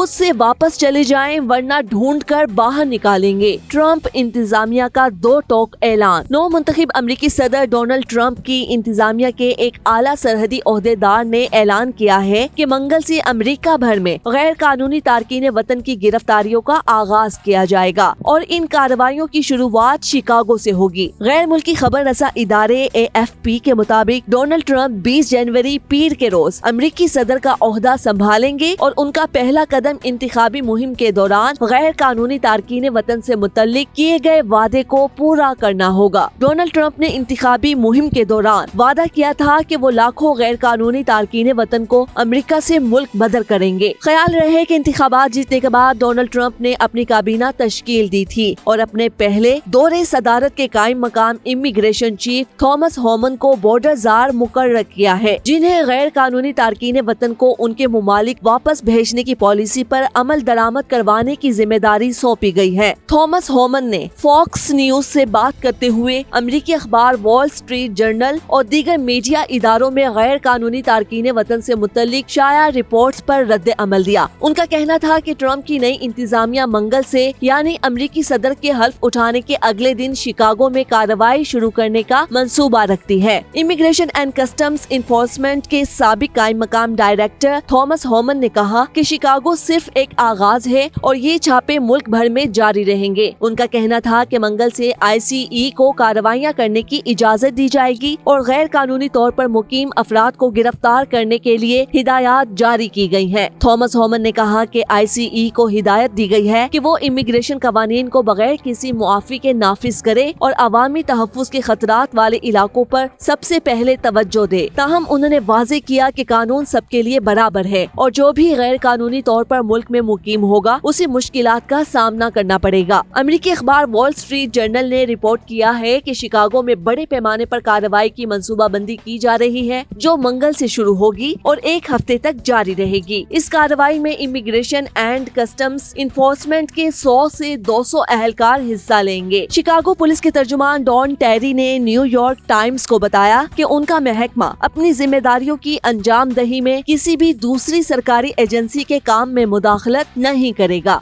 खुद से वापस चले जाएं वरना ढूंढ कर बाहर निकालेंगे। ट्रंप इंतजामिया का 2 टोक ऐलान। नौ मुंतखब अमरीकी सदर डोनाल्ड ट्रंप की इंतजामिया के एक आला सरहदी ओहदेदार ने ऐलान किया है कि मंगल से अमेरिका भर में गैर कानूनी तारकीन वतन की गिरफ्तारियों का आगाज किया जाएगा और इन कार्रवाइयों की शुरुआत शिकागो से होगी। गैर मुल्की खबर रसा इदारे AFP के मुताबिक डोनाल्ड ट्रंप 20 जनवरी पीर के रोज अमरीकी सदर का ओहदा संभालेंगे और उनका पहला कदम इंतखाबी मुहिम के दौरान गैर कानूनी तारकीन वतन से मुतल्लिक किए गए वादे को पूरा करना होगा। डोनाल्ड ट्रंप ने इंतखाबी मुहिम के दौरान वादा किया था कि वो लाखों गैर कानूनी तारकीन वतन को अमेरिका से मुल्क बदर करेंगे। ख्याल रहे कि इंतखाबात जीतने के बाद डोनाल्ड ट्रंप ने अपनी काबीना तश्कील दी थी और अपने पहले दौरे सदारत के कायम मकाम इमिग्रेशन चीफ थॉमस होमन को बॉर्डर जार मुकर्रर किया है, जिन्हें गैर कानूनी तारकीन वतन को उनके मुमालिक वापस भेजने की पॉलिसी पर अमल दरामद करवाने की जिम्मेदारी सौंपी गई है। थॉमस होमन ने फॉक्स न्यूज से बात करते हुए अमेरिकी अखबार वॉल स्ट्रीट जर्नल और दीगर मीडिया इदारों में गैर कानूनी तारकीन वतन से मुतल्लिक शाया रिपोर्ट्स पर रद्द अमल दिया। उनका कहना था कि ट्रंप की नई इंतजामिया मंगल से यानी अमेरिकी सदर के हल्फ उठाने के अगले दिन शिकागो में कार्रवाई शुरू करने का मंसूबा रखती है। इमिग्रेशन एंड कस्टम्स इन्फोर्समेंट के साबिक कायम मकाम डायरेक्टर थॉमस होमन ने कहा कि शिकागो सिर्फ एक आगाज है और ये छापे मुल्क भर में जारी रहेंगे। उनका कहना था कि मंगल से ICE को कार्रवाइयां करने की इजाजत दी जाएगी और गैर कानूनी तौर पर मुकीम अफराद को गिरफ्तार करने के लिए हिदायत जारी की गई है। थॉमस होमन ने कहा कि ICE को हिदायत दी गई है कि वो इमिग्रेशन कवानीन को बगैर किसी मुआफी के नाफिज करे और अवामी तहफ्फुज के खतरात वाले इलाकों पर सबसे पहले तवज्जो दे। ताहम उन्होंने वाज़ेह किया कि कानून सबके लिए बराबर है और जो भी गैर कानूनी तौर पर मुल्क में मुकीम होगा उसे मुश्किलात का सामना करना पड़ेगा। अमेरिकी अखबार वॉल स्ट्रीट जर्नल ने रिपोर्ट किया है कि शिकागो में बड़े पैमाने पर कार्रवाई की मंसूबाबंदी की जा रही है, जो मंगल से शुरू होगी और एक हफ्ते तक जारी रहेगी। इस कार्रवाई में इमिग्रेशन एंड कस्टम्स इन्फोर्समेंट के 100 से 200 अहलकार हिस्सा लेंगे। शिकागो पुलिस के तर्जुमान डॉन टेरी ने न्यूयॉर्क टाइम्स को बताया कि उनका महकमा अपनी जिम्मेदारियों की अंजाम दही में किसी भी दूसरी सरकारी एजेंसी के काम में मुदाखलत नहीं करेगा।